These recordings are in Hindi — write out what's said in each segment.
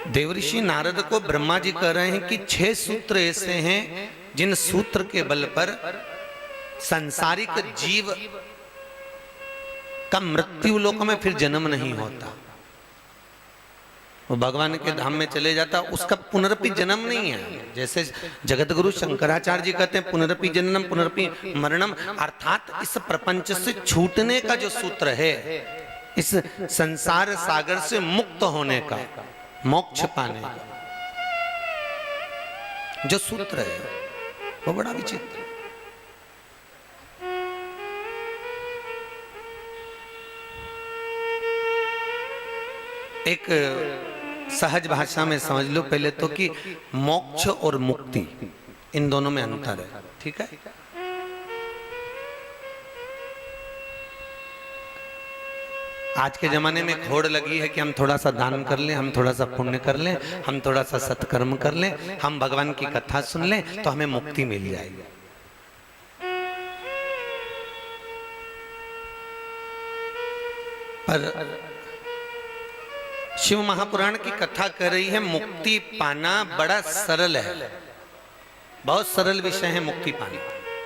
देवऋषि नारद को ब्रह्मा जी कह रहे हैं कि 6 सूत्र ऐसे हैं जिन सूत्र के बल पर सांसारिक जीव का मृत्यु लोक में फिर जन्म नहीं होता, वो भगवान के धाम में चले जाता, उसका पुनरपि जन्म नहीं है। जैसे जगत गुरु शंकराचार्य जी कहते हैं पुनरपि जननम पुनरपि मरणम, अर्थात इस प्रपंच से छूटने का जो सूत्र है, इस संसार सागर से मुक्त होने का, मोक्ष पाने का जो सूत्र है वो बड़ा विचित्र। एक सहज भाषा में समझ लो पहले तो कि मोक्ष और मुक्ति इन दोनों में अंतर है, ठीक है। आज के जमाने में खोड़ लगी है कि हम थोड़ा सा दान कर लें, हम थोड़ा सा पुण्य कर लें, हम थोड़ा सा सत्कर्म कर लें, हम भगवान की कथा सुन लें तो हमें मुक्ति मिल जाएगी। पर शिव महापुराण की कथा कर रही है मुक्ति पाना बड़ा सरल है, बहुत सरल विषय है मुक्ति पाना,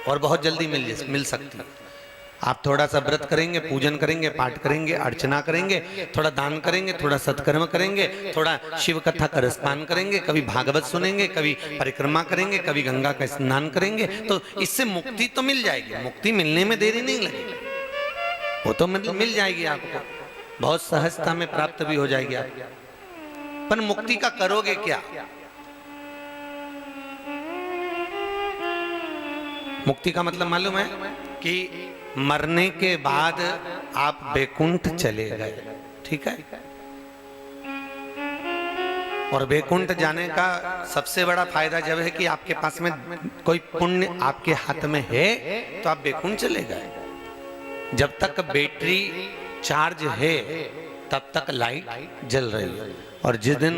और बहुत जल्दी मिल सकती है। आप थोड़ा सा व्रत करेंगे, पूजन करेंगे, पाठ करेंगे, अर्चना करेंगे, थोड़ा दान करेंगे, थोड़ा सत्कर्म करेंगे, थोड़ा शिव कथा का रसपान करेंगे, कभी भागवत सुनेंगे, कभी परिक्रमा करेंगे, कभी गंगा का स्नान करेंगे, तो इससे मुक्ति तो मिल जाएगी। मुक्ति मिलने में देरी नहीं लगेगी, वो तो मिल जाएगी आपको, बहुत सहजता में प्राप्त भी हो जाएगी आप। पर मुक्ति का करोगे क्या? मुक्ति का मतलब मालूम है कि मरने के बाद आप बैकुंठ चले गए, ठीक है। और बैकुंठ जाने का सबसे बड़ा फायदा जब है कि आपके पास में कोई पुण्य आपके हाथ में है तो आप बैकुंठ चले गए। जब तक बैटरी चार्ज है तब तक लाइट जल रही है, और जिस दिन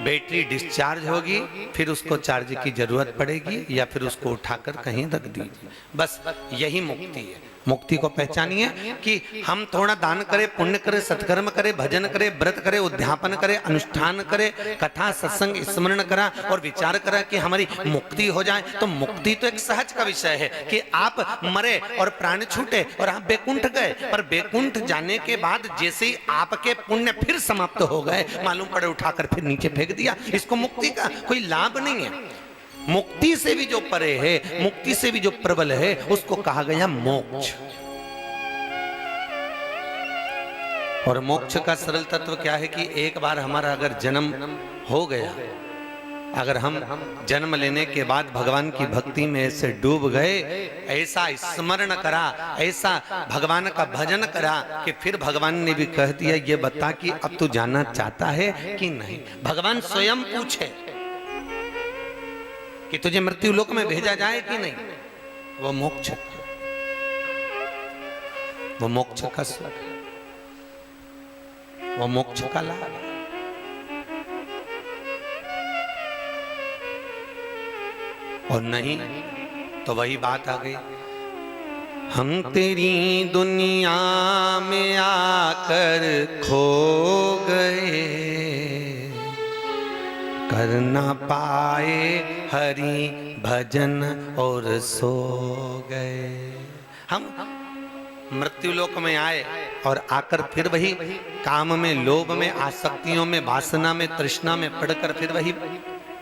बैटरी डिस्चार्ज होगी फिर उसको चार्ज की जरूरत पड़ेगी या फिर उसको उठाकर कहीं रख दीजिए। बस यही मुक्ति है। मुक्ति को पहचानिए कि हम थोड़ा दान करें, पुण्य करें, सत्कर्म करें, भजन करें, व्रत करें, उद्यापन करें, अनुष्ठान करें, कथा सत्संग स्मरण करा और विचार करा कि हमारी मुक्ति हो जाए। तो मुक्ति तो एक सहज का विषय है कि आप मरे और प्राण छूटे और आप बैकुंठ गए, पर बैकुंठ जाने के बाद जैसे ही आपके पुण्य फिर समाप्त हो गए, मालूम पड़े उठाकर फिर नीचे फेंक दिया, इसको मुक्ति का कोई लाभ नहीं है। मुक्ति से भी जो परे है, मुक्ति से भी जो प्रबल है, उसको कहा गया मोक्ष। और मोक्ष का सरल तत्व क्या है कि एक बार हमारा अगर जन्म हो गया, अगर हम जन्म लेने के बाद भगवान की भक्ति में ऐसे डूब गए, ऐसा स्मरण करा, ऐसा भगवान का भजन करा कि फिर भगवान ने भी कह दिया ये बता कि अब तू जानना चाहता है कि नहीं। भगवान स्वयं पूछे कि तुझे मृत्यु लोक में भेजा जाए कि नहीं, वो मोक्ष, वो मोक्ष का सुख, वो मोक्ष का लाभ। और नहीं तो वही बात आ गई, हम तेरी दुनिया में आकर खो गए, कर ना पाए हरि भजन और सो गए। हम मृत्यु लोक में आए और आकर फिर वही काम में, लोभ में, आसक्तियों में, वासना में, तृष्णा में पड़कर फिर वही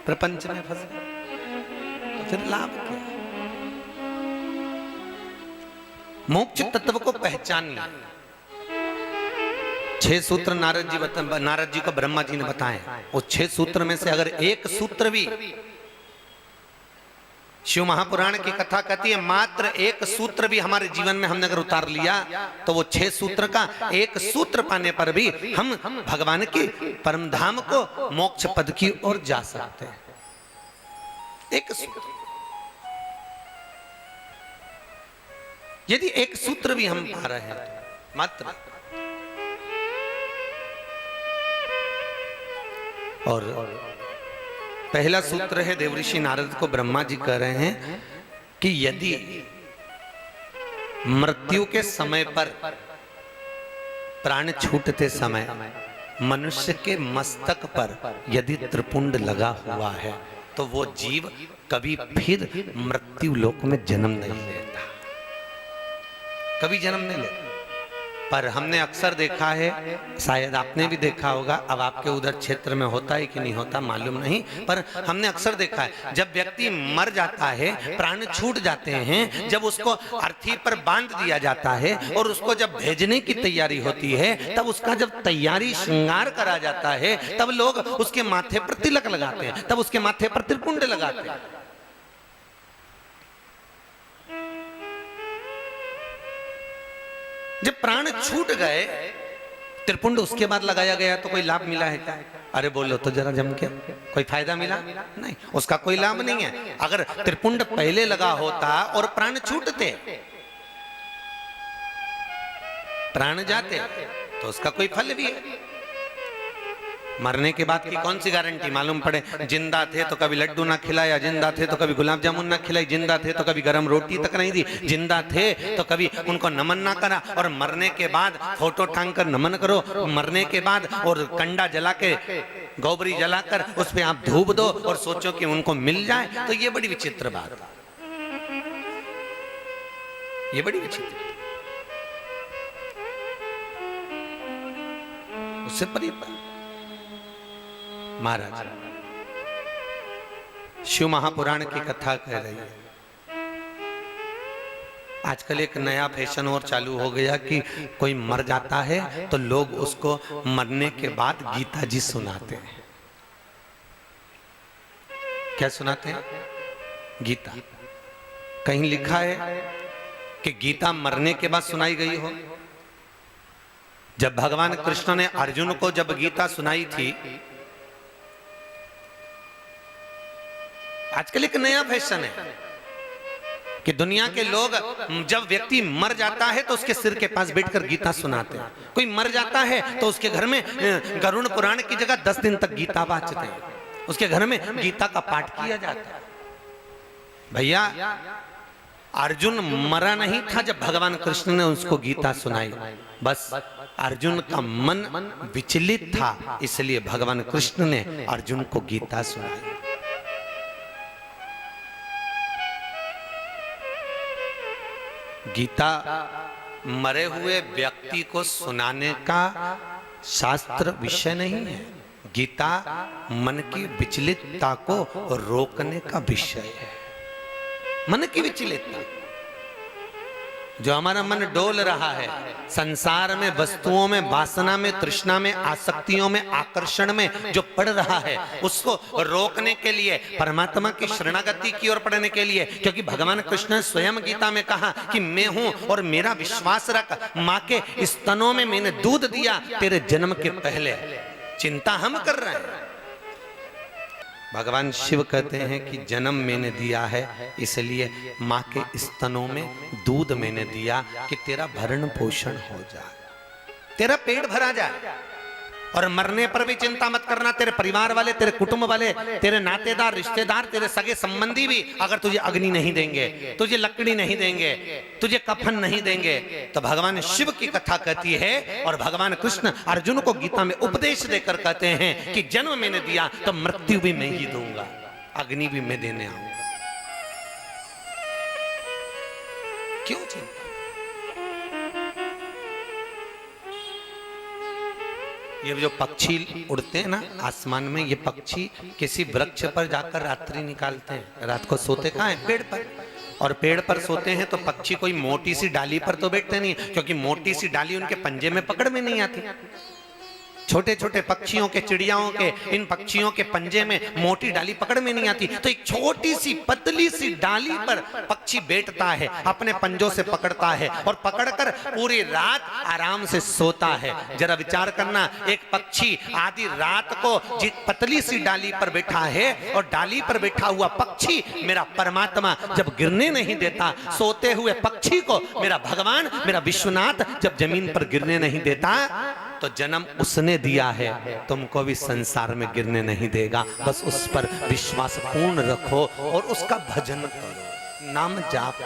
प्रपंच में फंस गए, तो फिर लाभ क्या? मोक्ष तत्व को पहचानिए। 6 सूत्र नारद जी को ब्रह्मा जी ने बताए। वो 6 सूत्र में से अगर एक सूत्र भी, शिव महापुराण की कथा कहती है मात्र एक सूत्र भी हमारे जीवन में हमने अगर उतार लिया तो वो 6 सूत्र का एक सूत्र पाने पर भी हम भगवान के परम धाम को, मोक्ष पद की ओर जा सकते हैं। एक सूत्र, यदि एक सूत्र भी हम पा रहे हैं मात्र, और पहला सूत्र है देवऋषि नारद को ब्रह्मा जी कह रहे हैं कि यदि मृत्यु के समय पर, प्राण छूटते समय मनुष्य के मस्तक पर यदि त्रिपुंड लगा हुआ है तो वो जीव कभी फिर मृत्यु लोक में जन्म नहीं लेता, कभी जन्म नहीं लेता। पर हमने अक्सर देखा है, शायद आपने भी देखा होगा, अब आपके उधर क्षेत्र में होता है कि नहीं होता मालूम नहीं, पर हमने अक्सर देखा है जब व्यक्ति मर जाता है, प्राण छूट जाते हैं, जब उसको अर्थी पर बांध दिया जाता है और उसको जब भेजने की तैयारी होती है, तब उसका जब तैयारी श्रृंगार करा जाता है, तब लोग उसके माथे पर तिलक लगाते हैं, तब उसके माथे पर त्रिपुंड लगाते हैं। जब प्राण छूट गए, त्रिपुंड उसके बाद लगाया गया तो कोई लाभ मिला है क्या? अरे बोलो तो जरा जम के, कोई फायदा मिला? नहीं, उसका कोई लाभ नहीं है। अगर त्रिपुंड पहले लगा होता और प्राण छूटते, प्राण जाते, तो उसका कोई फल भी है। मरने के बाद की कौन सी गारंटी? मालूम पड़े जिंदा थे तो कभी लड्डू ना खिलाया, जिंदा थे तो कभी गुलाब जामुन ना खिलाई, जिंदा थे तो कभी गरम रोटी तक नहीं दी, जिंदा थे तो कभी उनको नमन ना करा, और मरने के बाद फोटो टांग कर नमन करो, मरने के बाद और कंडा जला के, गोबरी जलाकर उस पे आप धूप दो और सोचो कि उनको मिल जाए। तो ये बड़ी विचित्र बात, ये बड़ी विचित्र, उससे परिवार। महाराज शिव महापुराण की कथा कह रही है। आजकल एक नया फैशन और चालू हो गया कि कोई मर जाता है तो लोग उसको मरने के बाद गीता जी सुनाते हैं। क्या सुनाते हैं? गीता। कहीं लिखा है कि गीता मरने के बाद सुनाई गई हो? जब भगवान कृष्ण ने अर्जुन को जब गीता सुनाई थी, आजकल एक नया फैशन है कि दुनिया के लोग जब व्यक्ति मर जाता है तो उसके सिर के पास बैठकर गीता सुनाते हैं। कोई मर जाता है तो उसके घर में गरुड़ पुराण की जगह 10 दिन तक गीता वाचते हैं, उसके घर में गीता का पाठ किया जाता है। भैया, अर्जुन मरा नहीं था जब भगवान कृष्ण ने उसको गीता सुनाई, बस अर्जुन का मन विचलित था, इसलिए भगवान कृष्ण ने अर्जुन को गीता सुनाई। गीता मरे हुए व्यक्ति को सुनाने का शास्त्र विषय नहीं है, गीता मन की विचलितता को रोकने का विषय है। मन की विचलितता, जो हमारा मन डोल रहा है संसार में, वस्तुओं में, वासना में, तृष्णा में, आसक्तियों में, आकर्षण में जो पड़ रहा है, उसको रोकने के लिए, परमात्मा की शरणागति की ओर पढ़ने के लिए, क्योंकि भगवान कृष्ण ने स्वयं गीता में कहा कि मैं हूं और मेरा विश्वास रख, मां के स्तनों में मैंने दूध दिया तेरे जन्म के पहले, चिंता हम कर रहे हैं। भगवान शिव कहते हैं कि जन्म मैंने दिया है, इसलिए माँ के स्तनों में दूध मैंने दिया कि तेरा भरण पोषण हो जाए, तेरा पेट भरा जाए। और मरने पर भी चिंता मत करना, तेरे परिवार वाले, तेरे कुटुंब वाले, तेरे नातेदार, रिश्तेदार, तेरे सगे संबंधी भी अगर तुझे अग्नि नहीं देंगे, तुझे लकड़ी नहीं देंगे, तुझे कफन नहीं देंगे, तो भगवान शिव की कथा कहती है और भगवान कृष्ण अर्जुन को गीता में उपदेश देकर कहते हैं कि जन्म मैंने दिया तो मृत्यु भी मैं ही दूंगा, अग्नि भी मैं देने आऊंगा। क्यों चिंता? ये जो पक्षी उड़ते हैं ना आसमान में, ये पक्षी किसी वृक्ष पर जाकर रात्रि निकालते हैं। रात को सोते कहाँ हैं? पेड़ पर। और पेड़ पर सोते हैं तो पक्षी कोई मोटी सी डाली पर तो बैठते नहीं, क्योंकि मोटी सी डाली उनके पंजे में पकड़ में नहीं आती। छोटे छोटे पक्षियों के, चिड़ियाओं के, इन पक्षियों के पंजे में मोटी डाली पकड़ में नहीं आती, तो एक छोटी सी पतली सी डाली पर पक्षी बैठता है, अपने पंजों से पकड़ता है और पकड़कर पूरी रात आराम से सोता है। जरा विचार करना, एक पक्षी आधी रात को जिस पतली सी डाली पर बैठा है, और डाली पर बैठा हुआ पक्षी मेरा परमात्मा जब गिरने नहीं देता, सोते हुए पक्षी को मेरा भगवान, मेरा विश्वनाथ जब जमीन पर गिरने नहीं देता, तो जन्म उसने दिया है, तुमको भी संसार में गिरने नहीं देगा। बस उस पर विश्वास पूर्ण रखो और उसका भजन करो, नाम जाप।